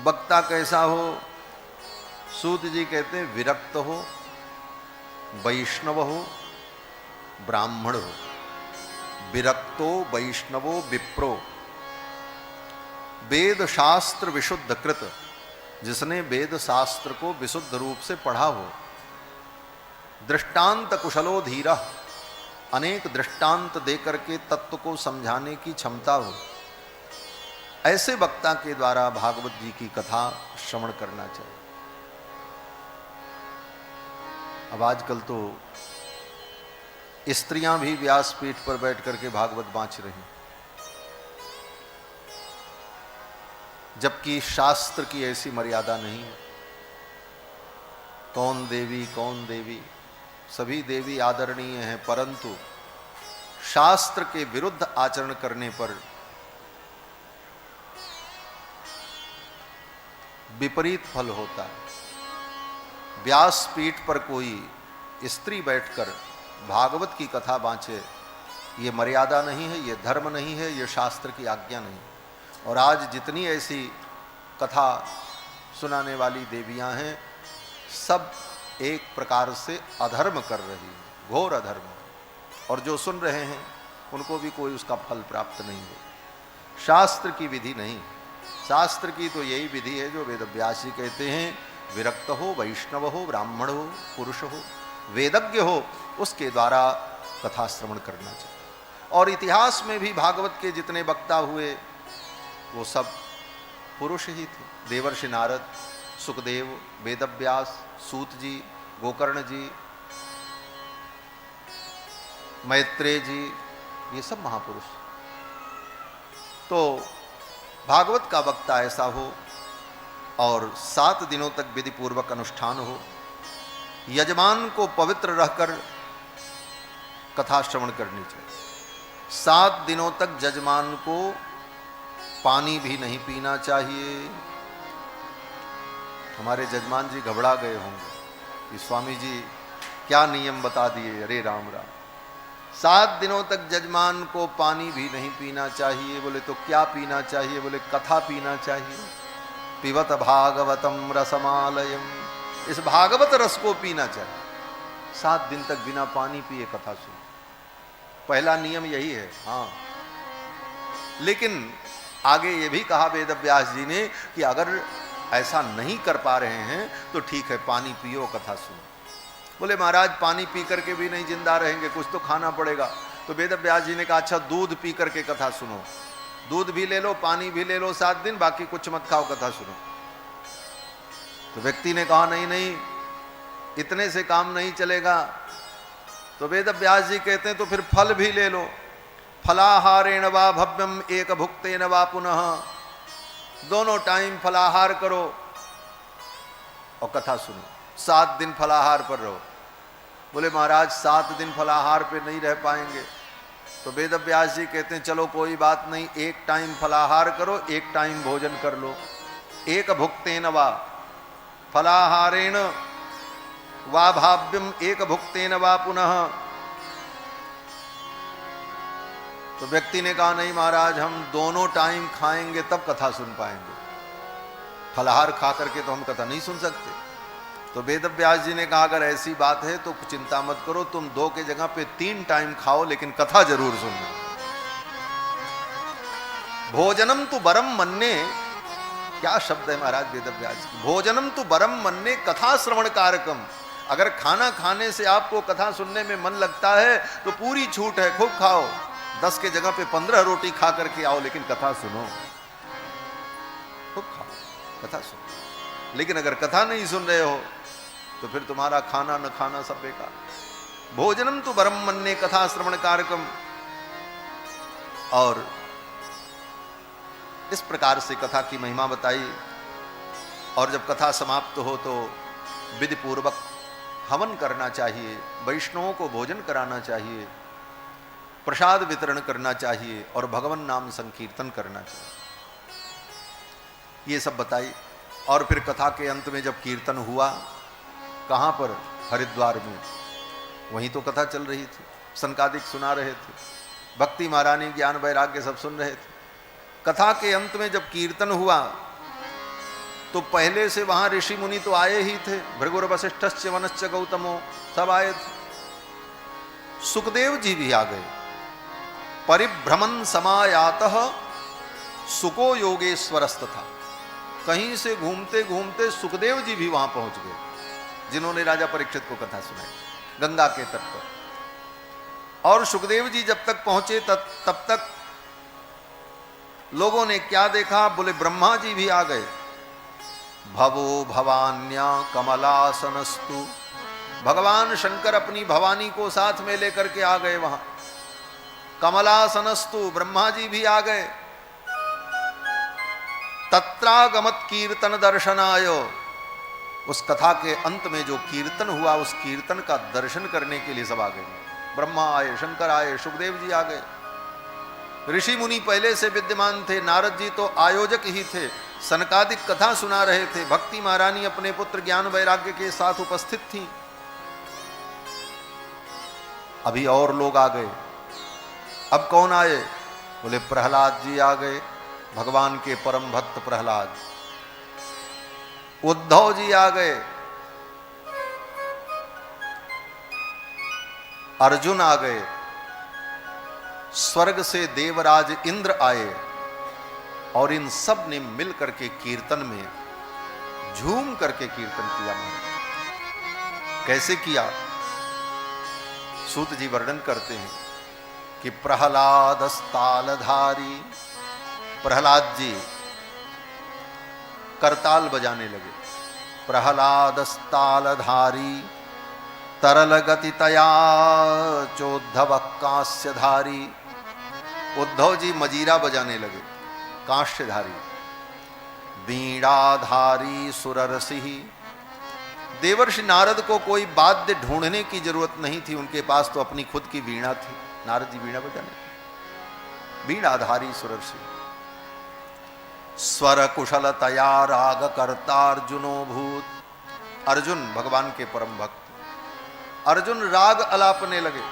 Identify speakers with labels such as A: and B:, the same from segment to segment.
A: वक्ता कैसा हो? सूत जी कहते हैं विरक्त हो, वैष्णव हो, ब्राह्मण हो। विरक्तो वैष्णवो विप्रो, वेद शास्त्र विशुद्ध कृत, जिसने वेद शास्त्र को विशुद्ध रूप से पढ़ा हो। दृष्टांत कुशलो धीरा, अनेक दृष्टांत देकर के तत्व को समझाने की क्षमता हो। ऐसे वक्ता के द्वारा भागवत जी की कथा श्रवण करना चाहिए। अब आजकल तो स्त्रियां भी व्यासपीठ पर बैठ करके भागवत बांच रही, जबकि शास्त्र की ऐसी मर्यादा नहीं है। कौन देवी कौन देवी, सभी देवी आदरणीय हैं, परंतु शास्त्र के विरुद्ध आचरण करने पर विपरीत फल होता है। व्यासपीठ पर कोई स्त्री बैठकर भागवत की कथा बांचे, ये मर्यादा नहीं है, ये धर्म नहीं है, ये शास्त्र की आज्ञा नहीं। और आज जितनी ऐसी कथा सुनाने वाली देवियां हैं, सब एक प्रकार से अधर्म कर रही हैं, घोर अधर्म। और जो सुन रहे हैं उनको भी कोई उसका फल प्राप्त नहीं हो। शास्त्र की विधि नहीं, शास्त्र की तो यही विधि है जो वेदव्यास जी कहते हैं, विरक्त हो, वैष्णव हो, ब्राह्मण हो, पुरुष हो, वेदज्ञ हो, उसके द्वारा कथा श्रवण करना चाहिए। और इतिहास में भी भागवत के जितने वक्ता हुए वो सब पुरुष ही थे। देवर्षि नारद, सुखदेव, वेदव्यास, सूत जी, गोकर्ण जी, मैत्रेय जी, ये सब महापुरुष। तो भागवत का वक्ता ऐसा हो और 7 दिनों तक विधि पूर्वक अनुष्ठान हो, यजमान को पवित्र रहकर कथा श्रवण करनी चाहिए। 7 दिनों तक यजमान को पानी भी नहीं पीना चाहिए। हमारे जजमान जी घबरा गए होंगे कि स्वामी जी क्या नियम बता दिए, अरे राम राम। 7 दिनों तक जजमान को पानी भी नहीं पीना चाहिए। बोले तो क्या पीना चाहिए? बोले कथा पीना चाहिए। पिबत भागवतम रसमालयम, इस भागवत रस को पीना चाहिए। 7 दिन तक बिना पानी पिए कथा सुनो, पहला नियम यही है। हाँ, लेकिन आगे ये भी कहा वेदव्यास जी ने कि अगर ऐसा नहीं कर पा रहे हैं तो ठीक है, पानी पियो, कथा सुनो। बोले महाराज पानी पी करके भी नहीं जिंदा रहेंगे, कुछ तो खाना पड़ेगा। तो वेदव्यास जी ने कहा अच्छा दूध पी करके कथा सुनो, दूध भी ले लो, पानी भी ले लो 7 दिन, बाकी कुछ मत खाओ, कथा सुनो। तो व्यक्ति ने कहा नहीं नहीं, इतने से काम नहीं चलेगा। तो वेदव्यास जी कहते हैं तो फिर फल भी ले लो, फलाहारेण वा भव्यम एक भुक्तेन वा पुनः, दोनों टाइम फलाहार करो और कथा सुनो। 7 दिन फलाहार पर रहो। बोले महाराज 7 दिन फलाहार पे नहीं रह पाएंगे। तो वेदव्यास जी कहते हैं चलो कोई बात नहीं, एक टाइम फलाहार करो, एक टाइम भोजन कर लो। एक भुक्तेन वा, फलाहारेण वा भाव्यम एक भुक्तेन वा पुनः। तो व्यक्ति ने कहा नहीं महाराज, हम दोनों टाइम खाएंगे तब कथा सुन पाएंगे, फलाहार खा करके तो हम कथा नहीं सुन सकते। तो वेदव्यास जी ने कहा अगर ऐसी बात है तो चिंता मत करो, तुम 2 के जगह पे 3 टाइम खाओ, लेकिन कथा जरूर सुनना। भोजनम तु बरम मन्ने, क्या शब्द है महाराज वेदव्यास जी, भोजनम तु बरम मन्ने कथा श्रवण कारकम। अगर खाना खाने से आपको कथा सुनने में मन लगता है तो पूरी छूट है, खूब खाओ, 10 के जगह पे 15 रोटी खा करके आओ, लेकिन कथा सुनो, खूब खाओ, कथा सुनो। लेकिन अगर कथा नहीं सुन रहे हो तो फिर तुम्हारा खाना न खाना सब बेकार। भोजनम तो परम मन्ने कथा श्रवण कारकम। और इस प्रकार से कथा की महिमा बताई। और जब कथा समाप्त हो तो विधि पूर्वक हवन करना चाहिए, वैष्णवों को भोजन कराना चाहिए, प्रसाद वितरण करना चाहिए और भगवान नाम संकीर्तन करना चाहिए, ये सब बताई। और फिर कथा के अंत में जब कीर्तन हुआ, कहाँ पर? हरिद्वार में, वहीं तो कथा चल रही थी, सनकादिक सुना रहे थे, भक्ति महारानी ज्ञान वैराग्य सब सुन रहे थे। कथा के अंत में जब कीर्तन हुआ तो पहले से वहां ऋषि मुनि तो आए ही थे, भृगुर वशिष्ठश्च वनश्च गौतमो, सब आए थे। सुखदेव जी भी आ गए। परिभ्रमण समायातः सुको योगेश्वरस्त था। कहीं से घूमते घूमते सुखदेव जी भी वहां पहुंच गए, जिन्होंने राजा परीक्षित को कथा सुनाई गंगा के तट पर। और सुखदेव जी जब तक पहुंचे तब तक लोगों ने क्या देखा? बोले ब्रह्मा जी भी आ गए। भवो भवान्या कमलासनस्तु, भगवान शंकर अपनी भवानी को साथ में लेकर के आ गए वहां। कमलासनस्तु, ब्रह्मा जी भी आ गए। तत्रागमत कीर्तन दर्शनाय, उस कथा के अंत में जो कीर्तन हुआ उस कीर्तन का दर्शन करने के लिए सब आ गए। ब्रह्मा आए, शंकर आए, सुखदेव जी आ गए। ऋषि मुनि पहले से विद्यमान थे, नारद जी तो आयोजक ही थे, सनकादिक कथा सुना रहे थे। भक्ति महारानी अपने पुत्र ज्ञान वैराग्य के साथ उपस्थित थी। अभी और लोग आ गए। अब कौन आए? बोले प्रहलाद जी आ गए, भगवान के परम भक्त प्रहलाद। उद्धव जी आ गए, अर्जुन आ गए, स्वर्ग से देवराज इंद्र आए। और इन सब ने मिल करके कीर्तन में झूम करके कीर्तन किया। कैसे किया? सूत जी वर्णन करते हैं कि प्रहलाद तालधारी, प्रहलाद जी करताल बजाने लगे। प्रहलाद तालधारी तरल गतितया चोद्धव कांस्यधारी, उद्धव जी मजीरा बजाने लगे, कांस्यधारी। वीणाधारी सुररसी, देवर्षि नारद को कोई वाद्य ढूंढने की जरूरत नहीं थी, उनके पास तो अपनी खुद की वीणा थी। नारद जी वीणा बजाने, वीणाधारी सुररसी। स्वर कुशलतया राग कर्ता अर्जुनो भूत, अर्जुन भगवान के परम भक्त, अर्जुन राग अलापने लगे।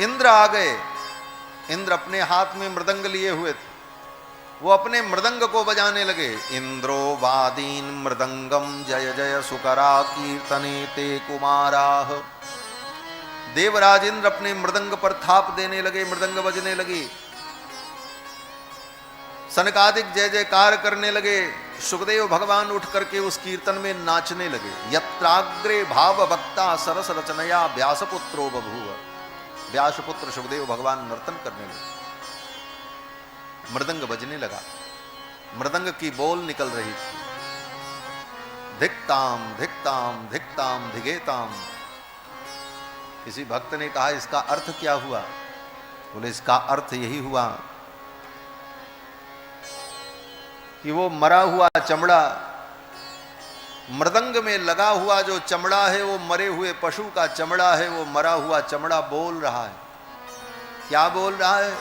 A: इंद्र आ गए। इंद्र अपने हाथ में मृदंग लिए हुए थे, वो अपने मृदंग को बजाने लगे। इंद्रो वादीन मृदंगम जय जय सुकरा कीर्तने ते कुमाराह, देवराज इंद्र अपने मृदंग पर थाप देने लगे, मृदंग बजने लगी। सनकादिक जय जयकार करने लगे। सुखदेव भगवान उठ करके उस कीर्तन में नाचने लगे। यत्राग्रे भाव भक्ता सरस रचनया व्यासपुत्रो बभूव, व्यासपुत्र सुखदेव भगवान नर्तन करने लगे, मृदंग बजने लगा, मृदंग की बोल निकल रही थी। धिक्ताम धिक्ताम धिक्ताम धिगेताम। किसी भक्त ने कहा इसका अर्थ क्या हुआ? बोले इसका अर्थ यही हुआ कि वो मरा हुआ चमड़ा, मृदंग में लगा हुआ जो चमड़ा है वो मरे हुए पशु का चमड़ा है, वो मरा हुआ चमड़ा बोल रहा है। क्या बोल रहा है?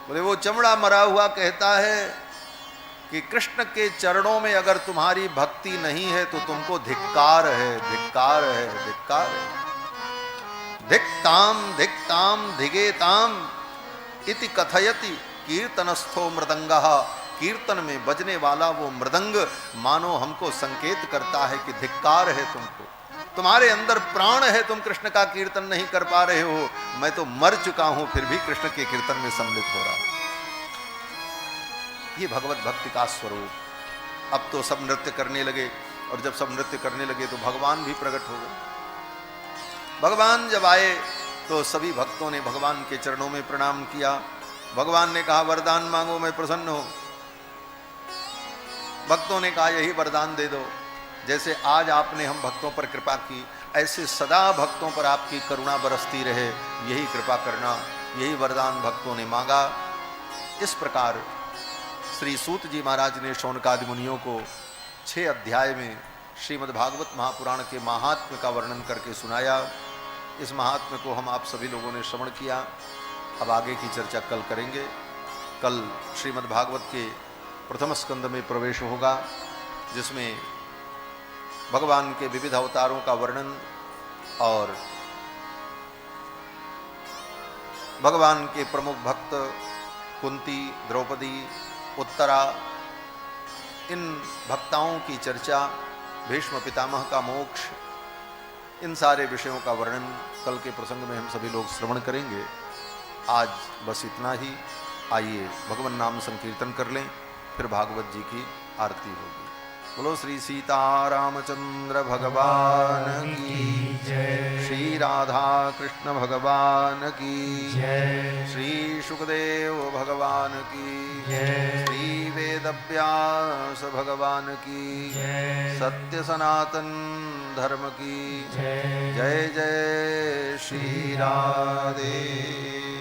A: बोले वो चमड़ा मरा हुआ कहता है कि कृष्ण के चरणों में अगर तुम्हारी भक्ति नहीं है तो तुमको धिक्कार है, धिक्कार है, धिक्कार है। धिक्ताम धिक्ताम धिगेताम इति कथयति कीर्तनस्थो मृदंगः, कीर्तन में बजने वाला वो मृदंग मानो हमको संकेत करता है कि धिक्कार है तुमको, तुम्हारे अंदर प्राण है, तुम कृष्ण का कीर्तन नहीं कर पा रहे हो। मैं तो मर चुका हूं फिर भी कृष्ण के कीर्तन में सम्मिलित हो रहा हूं। ये भगवत भक्ति का स्वरूप। अब तो सब नृत्य करने लगे, और जब सब नृत्य करने लगे तो भगवान भी प्रकट हो गए। भगवान जब आए तो सभी भक्तों ने भगवान के चरणों में प्रणाम किया। भगवान ने कहा वरदान मांगो, मैं प्रसन्न हूं। भक्तों ने कहा यही वरदान दे दो, जैसे आज आपने हम भक्तों पर कृपा की ऐसे सदा भक्तों पर आपकी करुणा बरसती रहे, यही कृपा करना। यही वरदान भक्तों ने मांगा। इस प्रकार श्री सूत जी महाराज ने शौनकादि मुनियों को 6 अध्याय में श्रीमद् भागवत महापुराण के महात्म्य का वर्णन करके सुनाया। इस महात्म्य को हम आप सभी लोगों ने श्रवण किया। अब आगे की चर्चा कल करेंगे। कल श्रीमद् भागवत के प्रथम स्कंद में प्रवेश होगा, जिसमें भगवान के विविध अवतारों का वर्णन और भगवान के प्रमुख भक्त कुंती, द्रौपदी, उत्तरा, इन भक्ताओं की चर्चा, भीष्म पितामह का मोक्ष, इन सारे विषयों का वर्णन कल के प्रसंग में हम सभी लोग श्रवण करेंगे। आज बस इतना ही। आइए भगवान नाम संकीर्तन कर लें, फिर भागवत जी की आरती होगी। बोलो श्री सीतारामचंद्र भगवान की जय, श्री राधा कृष्ण भगवान की जय, श्री सुखदेव भगवान की जय, श्री वेदव्यास भगवान की जय, सत्य सनातन धर्म की जय। जय जय श्री राधे।